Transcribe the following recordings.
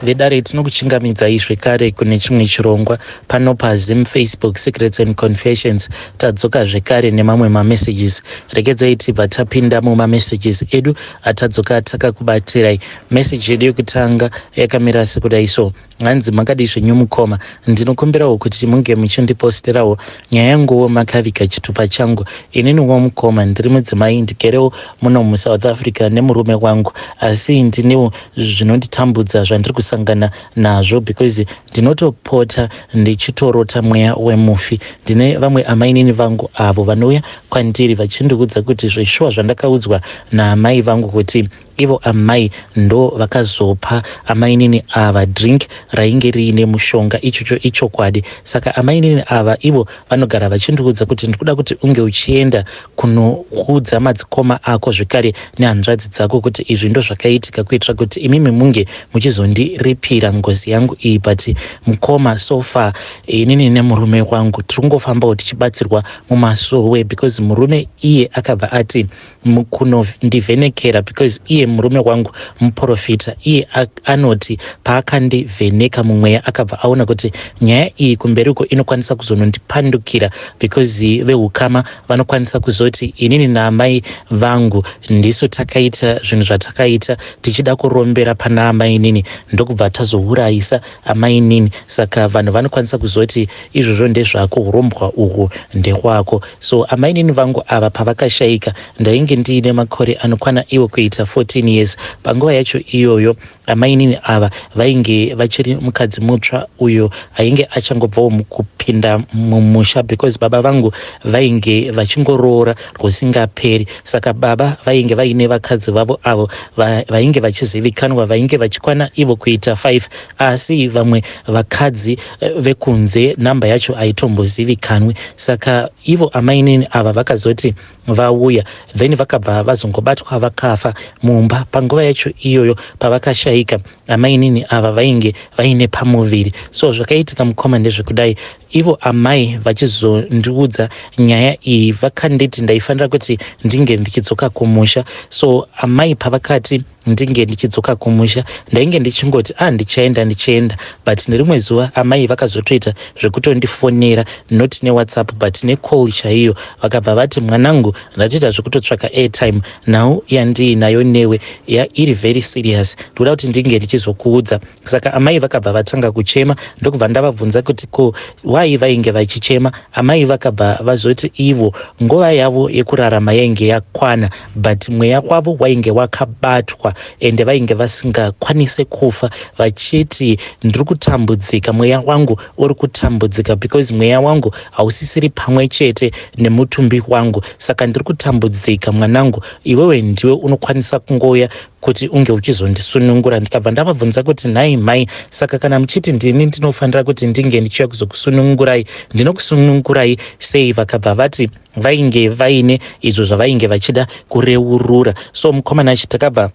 vedare tinokuchingamidzai zvekare kune chimwe chirongwa pano paZim Facebook Secrets and Confessions. Tadzoka zvekare nemamwe mamessages. Regedzai tibva tapinda mumamessages edu atadzoka takakubatirai. Message yedu yekutanga yakamira sekudai so: hanzi makadi zvenyu mukoma, ndinokumbirawo kuti munge muchindiposterawo nyaya yanguwo makavika chitupa changu. Ininiwo mukoma ndiri mudzimai, ndigerewo muno muSouth Africa nemurume wangu, asi ndinewo zvinonditambudza zvandiri kusangana nazvo because ndinotopota ndichitorota mweya wemufi. Ndine vamwe amainini vangu avo vanouya kwandiri vachindiudza kuti zveshuwa zvandakaudzwa naamai vangu kuti ivo amai ndo vakazopa amainini ava drink rainge riine mushonga ichocho ichokwadi. Saka amainini ava ivo vanogara vachindiudza kuti ndikuda kuti unge uchienda kunoudza madzikoma ako zvekare nehanzvadzi dzako kuti izvi ndo zvakaitika kuitira kuti imimi munge muchizondiripira ngozi yangu iyi. But mukoma so far inini nemurume wangu tirongofambawo tichibatsirwa mumasowe because murume iye akabva ati kunondivhenekera because iye murume wangu muprofita. Iye anoti paakandivheneka mumweya akabva aona kuti nyaya iyi kumberiko inokwanisa kuzonondipandukira because veukama vanokwanisa kuzoti inini naamai vangu ndiso takaita zvinhu zvatakaita tichida kurombera pana amai nini ndokubva tazourayisa amai nini. Saka vanhu vanokwanisa kuzoti izvozvo ndezvako, urombwa uhwo ndehwako. So amai nini vangu ava pavakashayika ndainge ndiine makore anokwana iwo kuita 14 years. Panguva yacho iyoyo amainini ava vainge vachiri mukadzi mutsva uyo ainge achangobvawo mukupinda mumusha because baba vangu vainge vachingoroora rwusingaperi. Saka baba vainge vaine vakadzi vavo avo vainge vachizivikanwa, vainge vachikwana ivo kuita 5, asi vamwe vakadzi vekunze namba yacho aitombozivikanwi. Saka ivo amainini ava vakazoti vauya then vakabva vazongobatwa vakafa mumba. Panguva yacho iyoyo pavakashayika amainini ava vainge vaine pamuviri. So zvakaitika mukoma ndezvekudai, ivo amai vachizondiudza nyaya iyi vakanditi ndaifanira kuti ndinge ndichidzoka kumusha. So amai pavakati ndinge ndichidzoka kumusha ndainge ndichingoti ndichaenda, but nerimwe zuva amai vakazotoita zvekutondifonera, not neWhatsApp but necall chaiyo. Vakabva vati mwanangu, ndatoita zvekutotsvaka airtime nhau yandiinayo newe iri very serious, ndoda kuti ndinge ndichizokuudza. Saka amai vakabva vatanga kuchema, ndokubva ndavabvunza kuti ko wai vainge vachichema. Amai vakabva vazoti ivo nguva yavo yekurarama yainge yakwana but mweya wavo wainge wakabatwa ende vainge vasingakwanise kufa, vachiti ndiri kutambudzika, mweya wangu uri kutambudzika because mweya wangu hausisiri pamwe chete nemutumbi wangu. Saka ndiri kutambudzika mwanangu, iwewe ndiwe unokwanisa kungoya kuti unge uchizondisunungura. Ndikabva ndavabvunza kuti nhai mai, saka kana muchiti ndini ndinofanira kuti ndinge ndichiuya kuzokusunungurai, ndinokusunungurai sei? Vakabva vati vainge vaine izvo zvavainge vachida kureurura. So mukomana achi takabva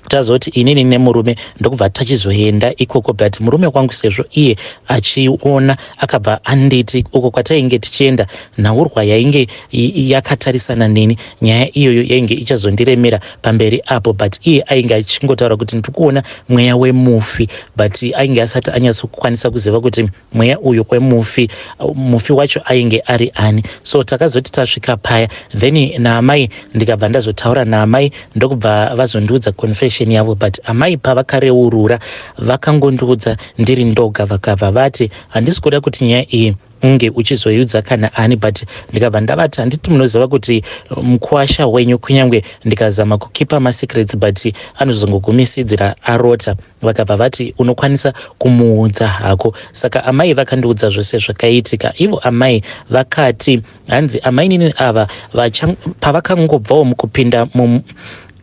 tazoti inini nemurume ndokubva tachizoenda ikoko, but murume wangu sezvo iye achiona akabva anditi uko kwatainge tichienda nhaurwa yainge yakatarisana neni, nyaya iyoyo yainge ichazondiremera pamberi apo. But iye ainge achingotaura kuti ndikuona mweya wemufi, but ainge asati anyatsokwanisa kuziva kuti mweya uyu wemufi, mufi wacho ainge ari ani. So takazoti tasvika paya then naamai ndikabva ndazotaura naamai ndokubva vazondiudza confession yavo. But amai pavakareurura vakangondiudza ndiri ndoga, vakabva vati handisi kuda kuti nyaya iyi unge uchizoiudza kana ani. But ndikabva ndavati handiti munoziva kuti mukuwasha wenyu kunyange ndikazama kukipa masecrets but anozongogumisidzira arota. Vakabva vati unokwanisa kumuudza hako. Saka amai vakandiudza zvose zvakaitika. Ivo amai vakati hanzi amainini ava pavakangobvawo mukupinda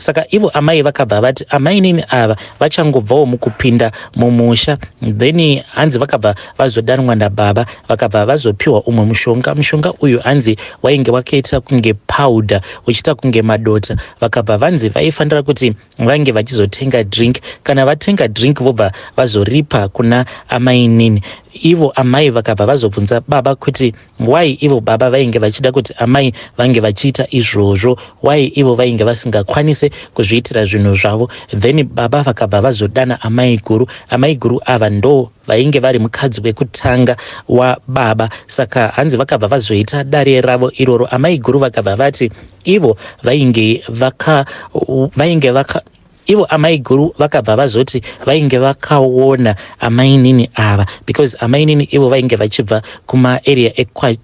Saka ivo amai vakabva vati amainini ava vachangobvawo mukupinda mumusha, then hanzi vakabva vazodanwa nababa, vakabva vazopiwa umwe mushonga. Mushonga uyu hanzi wainge wakaita kunge powder uchiita kunge madota. Vakabva vanzi vaifanira kuti vange vachizotenga drink, kana vatenga drink vobva vazoripa kuna amainini. ivo amai vakabva vazobvunza baba kuti why ivo baba vainge vachida kuti amai vange vachiita izvozvo, why ivo vainge vasingakwanise kuzviitira zvinhu zvavo. Then baba vakabva vazodana amai guru. Amai guru ava ndo vainge vari mukadzi wekutanga wababa, saka hanzi vakabva vazoita dare ravo iroro. Amai guru vakabva vati ivo ivo amai guru vakabva vazoti vainge vakaona amai nini ava, because amai nini ivo vainge vachibva kumaarea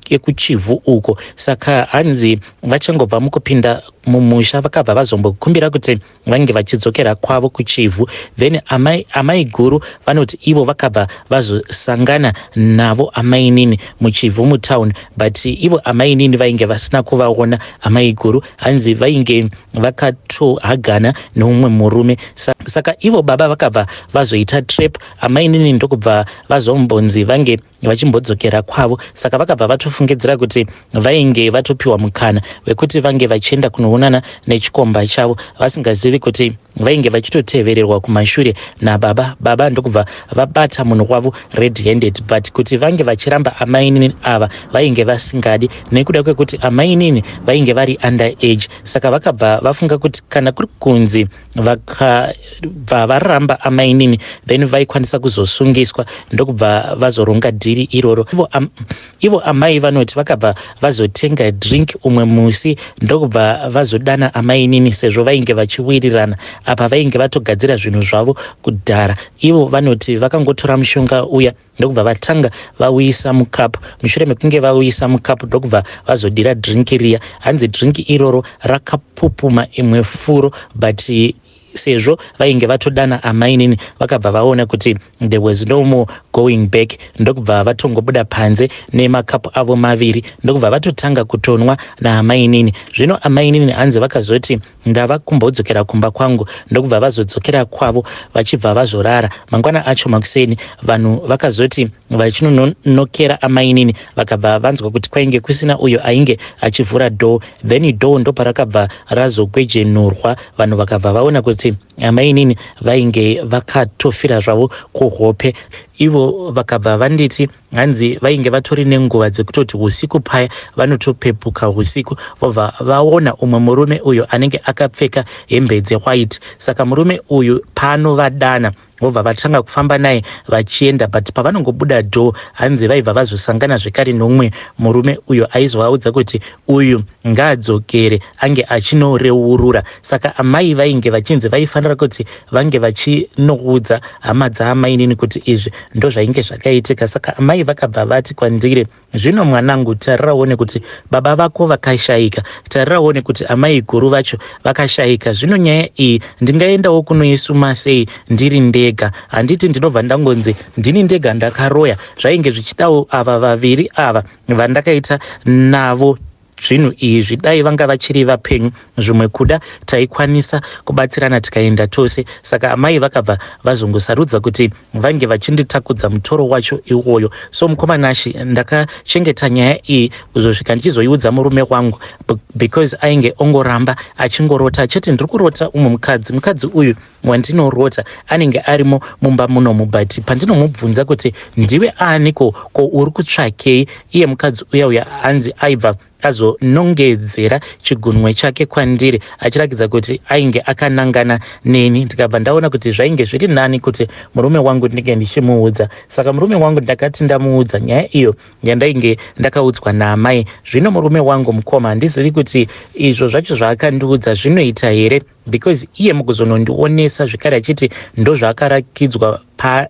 ekuchivhu uko, saka hanzi vachangobva mukupinda mumusha vakabva vazombokumbira kuti vange vachidzokera kwavo kuchivhu. Then amai guru vanoti ivo vakabva vazosangana navo amai nini muchivhu mutauni, but ivo amai nini vainge vasina kuvaona amai guru, hanzi vainge vakatohagana neumwe murume. Saka ivo baba vakabva vazoita trap. Amai nini ndokubva vazombonzi vange vachimbodzokera kwavo, saka vakabva vatofungidzira kuti vainge vatopiwa mukana wekuti vange vachienda kunoonana nechikomba chavo, vasingazivi kuti vainge vachitotevererwa kumashure nababa. Baba ndokubva vabata munhu wavo red handed, but kuti vange vachiramba amai nini ava vainge vasingadi nekuda kwekuti amai nini vainge vari under age. Saka vakabva vafunga kuti kana kuri kunzi vakabva varamba amai nini then vaikwanisa kuzosungiswa, ndokubva vazoronga dhiri iroro. Ivo amai vanoti vakabva vazotenga drink umwe musi, ndokubva vazodana amai nini sezvo vainge vachiwirirana apa vainge vatogadzira zvinhu zvavo kudhara. Ivo vanoti vakangotora mushonga uya ndokubva vatanga vauisa mukapu. Mushure mekunge vauisa mukapu ndokubva vazodira drinki riya. Hanzi drinki iroro rakapupuma imwe furo, but sezvo vainge vatodana amai nini vakabva vaona kuti there was no more going back, ndokubva vatongobuda panze nemakapu avo maviri ndokubva vatotanga kutonwa naamai nini. Zvino amai nini hanzi vakazoti ndava kumbodzokera kumba kwangu, ndokubva vazodzokera kwavo vachibva vazorara. Mangwana acho makuseni vanhu vakazoti vachinonokera amai nini vakabva vanzwa kuti kwainge kusina uyo ainge achivhura dhoo, then dhoo ndoparakabva razokwejenurwa. Vanhu vakabva vaona kuti amai nini vainge vakatofira zvavo kuhope. Ivo vakabva vanditi hanzi vainge vatori nenguva dzekutoti usiku paya vanotopepuka usiku vobva vaona umwe murume uyo anenge akapfeka hembe dzewhite. Saka murume uyu pano vadana vobva vatanga kufamba naye vachienda, but pavanongobuda dhoo hanzi vaibva vazosangana zvekare nomumwe murume uyo aizovaudza kuti uyu ngaadzokere ange achinoreurura. Saka amai vainge vachinzi vaifanira kuti vange vachinoudza hama dzaamai nini kuti izvi ndo zvainge zvakaitika. Saka amai vakabva vati kwandiri, zvino mwanangu, tariraone kuti baba vako vakashayika, tariraone kuti amai guru vacho vakashayika. Zvino nyaya iyi ndingaendawo kunoisuma sei ndiri ndega? Handiti ndinobva ndangonzi ndini ndega ndakaroya. Zvainge zvichidawo ava vaviri ava vandakaita navo zvinhu izvi dai vanga vachiri vapenyu, zvimwe kuda taikwanisa kubatsirana tikaenda tose. Saka amai vakabva vazongosarudza kuti vange vachinditakudza mutoro wacho iwoyo. So mukomanashi ndakachengeta nyaya iyi kuzosvika ndichizoiudza murume wangu, because ainge ongoramba achingorota achiti ndiri kurota umwe mukadzi uyu wandinorota anenge arimo mumba munomu, but pandinomubvunza kuti ndiwe aniko, ko uri kutsvakei, iye mukadzi uya hanzi aibva azonongedzera chigunwe chake kwandiri achirakidza kuti ainge akanangana neni. Ndikabva ndaona kuti zvainge zviri nani kuti murume wangu ndinge ndichimuudza. Saka murume wangu ndakati ndamuudza nyaya iyo yandainge ndakaudzwa naamai. Zvino murume wangu mukoma handizivi kuti izvo zvacho zvaakandiudza zvinoita here, because iye mukuzonondionesa zvikare achiti ndo zvaakarakidzwa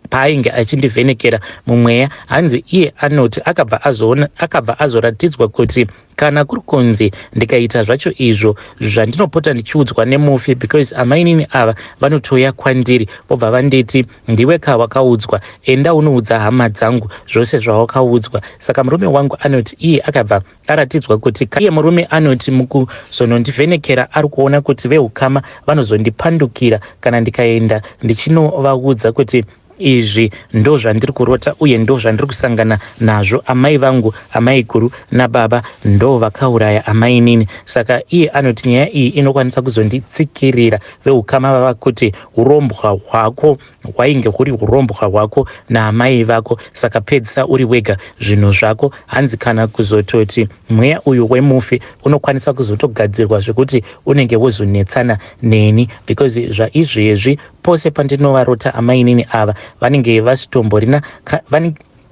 paainge achindivhenekera mumweya. Hanzi iye anoti akabva azoratidzwa kuti kana kuri kunzi ndikaita zvacho izvo zvandinopota ndichiudzwa nemufi, because amai nini ava vanotoya kwandiri vobva vanditi ndiwe kawakaudzwa, enda unoudza hama dzangu zvose zvawakaudzwa. Saka murume wangu anoti iye akabva aratidzwa kuti iye murume anoti mukuzonondivhenekera ari kuona kuti veukama vanozondipandukira kana ndikaenda ndichinovaudza kuti izvi ndo zvandiri kurota uye ndo zvandiri kusangana nazvo. Amai vangu, amai guru nababa ndo vakauraya amai nini. Saka iye anoti nyaya iyi inokwanisa kuzonditsikirira veukama vava kuti urombwa hwako hwainge huri urombwa hwako naamai vako, saka pedzisa uri wega zvinhu zvako. Hanzi kana kuzototi mweya uyu wemufi unokwanisa kuzotogadzirwa zvekuti unenge wozonetsana neni, because zvaizvezvi pose pandinovarota amainini ava vanenge vasitomborina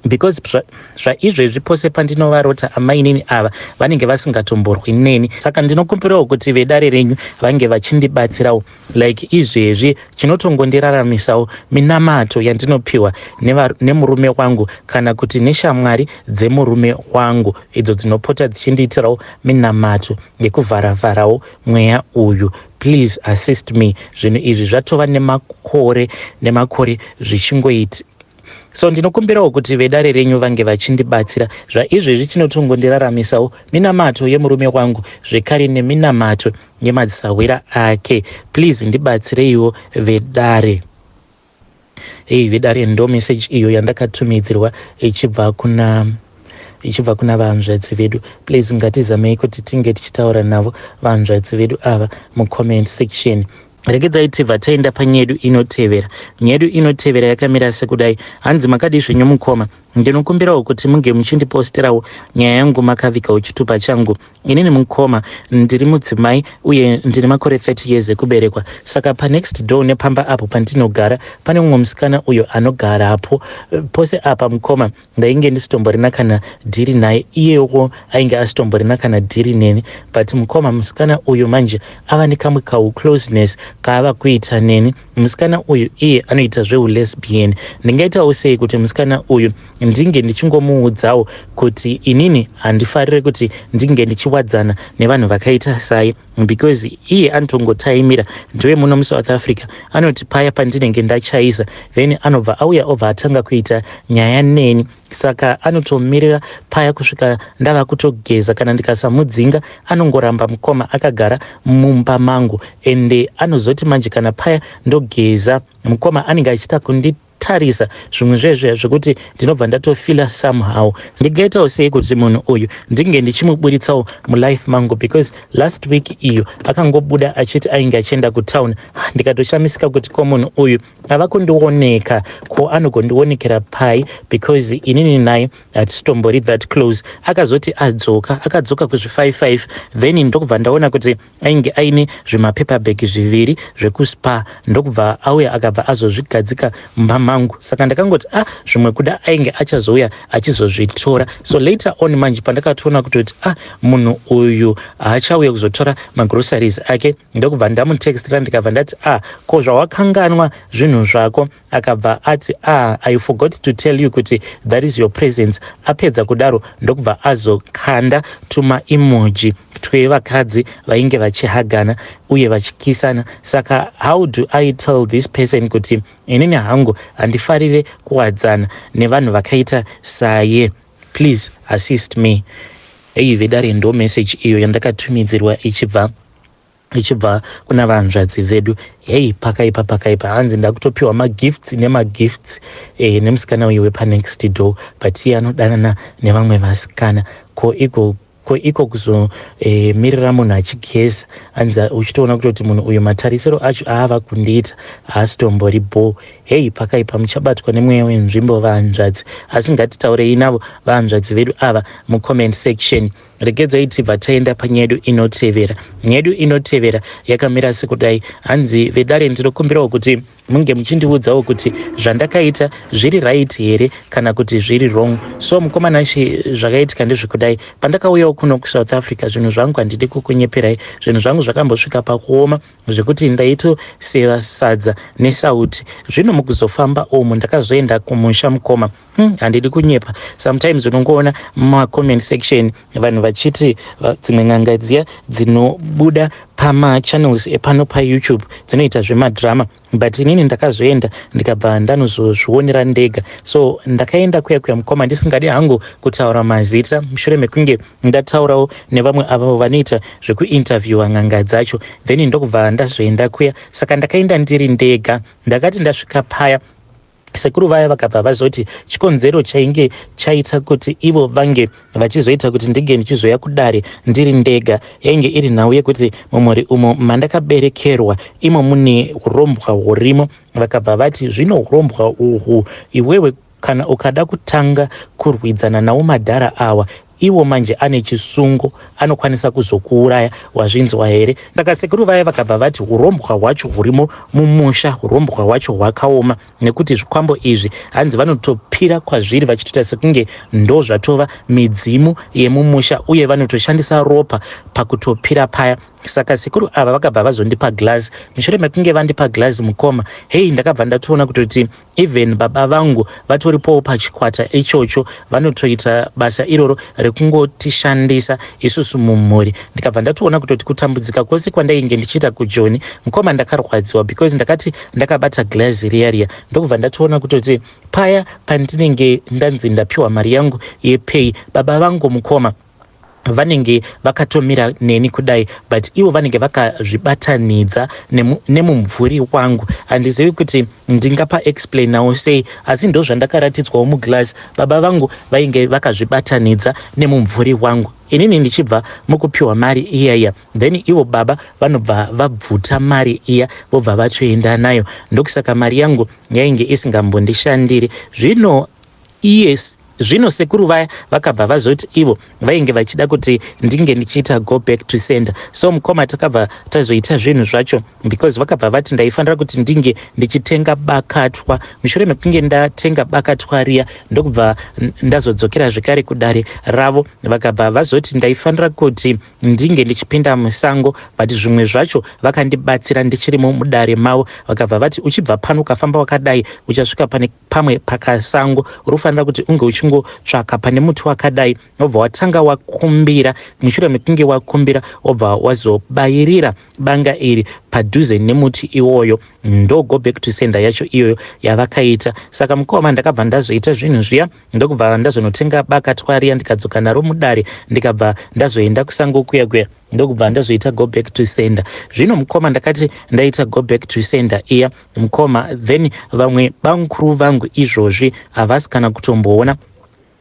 because zvaizvezvi pose pandinovarota amainini ava vanenge vasingatomborwi neni. Saka ndinokumbirawo kuti vedare renyu vange vachindibatsirawo like izvezvi chinotongondiraramisawo minamato yandinopiwa nemurume wangu kana kuti neshamwari dzemurume wangu, idzo dzinopota dzichindiitirawo minamato yekuvharavharawo mweya uyu. Please assist me. Zvinhu izvi zvatova nemakore zvichingoiti. So ndinokumbirawo kuti vedare renyu vange vachindibatsira. Zvaizvezvi chinotongondiraramisawo minamato yemurume wangu zvekare neminamato yemadzisawira ake. Please ndibatsireiwo vedare. Vedare ndo message iyo yandakatumidzirwa ichibva kuna vahanzvadzi vedu. Please ngatizamei kuti tinge tichitaura navo vahanzvadzi vedu ava mucomment section. Regedzai tibva taenda panyedu inotevera. Nyedu inotevera yakamira sekudai. Hanzi makadi zvenyu mukoma, ndinokumbirawo kuti munge muchindiposterawo nyaya yangu makavikawo chitupa changu. Inini mukoma ndiri mudzimai uye ndine makore 30 years ekuberekwa. Saka panext door nepamba apo pandinogara pane mumwe musikana uyo anogarapo. Pose apa mukoma ndainge ndisitomborina kana dhiri naye, iyewo ainge asitomborina kana dhiri neni, but mukoma musikana uyu manje ava nekamwe closeness kaava kuita neni. Musikana uyu iye anoita zveulesbian. Ndingaitawo sei kuti musikana uyu ndinge ndichingomuudzawo kuti inini handifarire kuti ndinge ndichiwadzana nevanhu vakaita saye, because iye anotongotaimira ndiwe muno muSouth Africa. Anoti paya pandinenge ndachaisa then anobva auya obva atanga kuita nyaya neni. Saka anotomirira paya kusvika ndava kutogeza. Kana ndikasamudzinga anongoramba mukoma akagara mumba mangu, ende anozoti manje kana paya ndogeza mukoma anenge achita kunditarisa zvimwe zvezve zvekuti ndinobva ndatofila somehow. Ndingaitawo sei kuti munhu uyu ndinge ndichimuburitsawo mulife mangu, because last week iyo akangobuda achiti ainge achienda kutown. Ndikatoshamisika kuti ko munhu uyu ava kundioneka, ko anogondionekera pai, because inini naye hatitombori that close. Akazoti akadzoka kuzvi55 then ndokubva ndaona kuti ainge aine zvimapeperbag zviviri zvekuspa, ndokubva auya akabva azozvigadzika mumba mangu. Saka ndakangoti zvimwe kuda ainge achazouya achizozvitora. So later on manje pandakatoona kuti munhu uyu haachauya kuzotora magroceries ake, ndokubva ndamutextira ndikabva ndati ko zvawakanganwa zvinhu zvako. Akabva ati I forgot to tell you kuti that is your presence. Apedza kudaro ndokubva azokanda tuma emoji twevakadzi vainge vachihagana uye vachikisana. Saka how do I tell this person kuti inini hangu handifarire kuwadzana nevanhu vakaita saye? Please assist me. Vedare ndo message iyo yandakatumidzirwa ichibva kuna vahanzvadzi vedu. Pakaipa hanzi ndakutopiwa magifts nemusikana uyu wepanext door, but iye anodanana nevamwe vasikana. Ko iko kuzomirira munhu achigeza, hanzi uchitoona kutoti munhu uyu matarisiro acho aava kundiita haasitombori bo. Pakaipa, muchabatwa nemweya wenzvimbo vahanzvadzi. Asi ngatitaurei navo vahanzvadzi vedu ava mucomment section. Regedzai tibva taenda panyedu inotevera. Nyedu inotevera yakamira sekudai. Hanzi vedare ndinokumbirawo kuti munge muchindiudzawo kuti zvandakaita zviri right here kana kuti zviri wrong. So mukomana zvakaitika ndezvekudai. Pandakauyawo kuno kuSouth Africa zvinhu zvangu handidi kukunyeperai. Zvinhu zvangu zvakambosvika pakuoma zvekuti ndaitoseva sadza nesauti. Zvino mukuzofamba omo ndakazoenda kumusha mukoma. Handidi kunyepa. Sometimes unongoona mumacomment section vanhu vachiti dzimwe n'anga dziya dzinobuda pamachannels epano paYouTube dzinoita zvemadrama, but inini ndakazoenda ndikabva ndanozozvionera ndega. So ndakaenda kuya mukoma ndisingadi hangu kutaura mazita, mushure mekunge ndataurawo nevamwe avo vanoita zvekuinterviewa n'anga dzacho, then ndokubva ndazoenda kuya. Saka ndakaenda ndiri ndega. Ndakati ndasvika paya sekuru vaya vakabva vazoti chikonzero chainge chaita kuti ivo vange vachizoita kuti ndige ndichizoya kudare ndiri ndega yainge iri nhau yekuti mumhuri umo mandakaberekerwa imo mune urombwa hurimo. Vakabva vati zvino urombwa uhwu iwewe kana ukada kutanga kurwidzana nawo madhara awa iwo manje ane chisungo anokwanisa kuzokuuraya, wazvinzwa here? Saka sekuru vaya vakabva vati urombwa hwacho hurimo mumusha, urombwa hwacho hwakaoma, nekuti zvikwambo izvi hanzi vanotopira kwazviri vachitoita sekunge ndo zvatova midzimu yemumusha uye vanotoshandisa ropa pakutopira paya. Saka sekuru ava vakabva vazondipa glass. Mushure mekunge vandipa glass mukoma, hei ndakabva ndatoona kutoti even baba vangu vatoripowo pachikwata ichocho vanotoita basa iroro rekungotishandisa isusu mumhuri. Ndikabva ndatoona kutoti kutambudzika kwose kwandainge ndichiita kujoni mukoma ndakarwadziwa because ndakati ndakabata glass riya ndokubva ndatoona kutoti paya pandinenge ndanzi ndapiwa mari yangu yepay baba vangu mukoma vanenge vakatomira neni kudai, but ivo vanenge vakazvibatanidza nemumvuri wangu. Handizivi kuti ndingapa explain nawo sei, asi ndo zvandakaratidzwawo muglass. Baba vangu vainge vakazvibatanidza nemumvuri wangu, inini ndichibva mukupiwa mari iyaya, then ivo baba vanobva vabvuta mari iya vobva vachoenda nayo. Ndokusaka mari yangu yainge isingambondishandiri. Zvino sekuru vaya vakabva vazoti ivo vainge vachida kuti ndinge ndichiita go back to sender. So mukoma takabva tazoita zvinhu zvacho because vakabva vati ndaifanira kuti ndinge ndichitenga bakatwa. Mushure mekunge ndatenga bakatwa riya ndokubva ndazodzokera zvekare kudare ravo. Vakabva vazoti ndaifanira kuti ndinge ndichipinda musango, but zvimwe zvacho vakandibatsira ndichirimo mudare mavo. Vakabva vati uchibva pano ukafamba wakadai uchasvika pane pamwe pakasango urufanira kuti unge uchingotsvaka pane muti wakadai wobva watanga wakumbira. Mushure mekunge wakumbira wobva wazobayirira banga iri padhuze nemuti iwoyo. Ndo go back to sender yacho iyoyo yavakaita. Saka mukoma ndakabva ndazoita zvinhu zviya ndokubva ndazonotenga bakatwa riya ndikadzoka naro mudare ndikabva ndazoenda kusango kuya ndokubva ndazoita go back to sender. Zvino mukoma ndakati ndaita go back to sender iya mukoma, then vamwe bankuru vangu izvozvi havasi kana kutomboona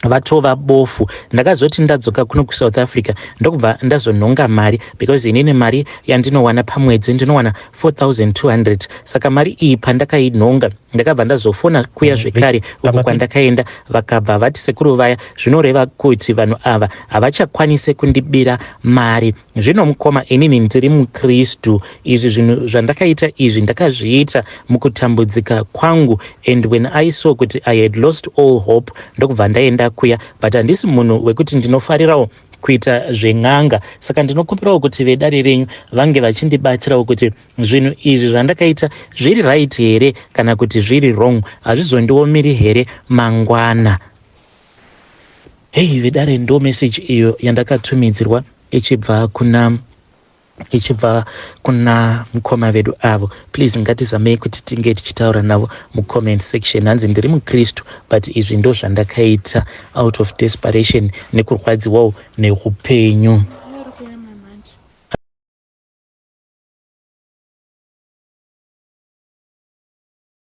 vatova bofu. Ndakazoti ndadzoka kuno kuSouth Africa ndokubva ndazononga mari because inini mari yandinowana pamwedzi ndinowana 4,200. Saka mari iyi pandakainonga ndakabva ndazofona kuya zvekare uko kwandakaenda. Vakabva vati sekuru vaya zvinoreva kuti vanhu ava havachakwanise kundibira mari. Zvino mukoma inini ndiri muKristu, izvi zvinhu zvandakaita izvi ndakazviita mukutambudzika kwangu, and when I saw kuti I had lost all hope ndokubva ndaenda kuya, but handisi munhu wekuti ndinofarirawo kuita zven'anga. Saka ndinokumbirawo kuti vedare renyu vange vachindibatsirawo kuti zvinhu izvi zvandakaita zviri right here kana kuti zviri wrong, hazvizondiomiri here mangwana. Hei vedare, ndo message iyo yandakatumidzirwa ichibva kuna mukoma vedu avo. Please ngatizamei kuti tinge tichitaura navo mucomment section. Hanzi ndiri muKristu but izvi ndo zvandakaita out of desperation nekurwadziwawo neupenyu.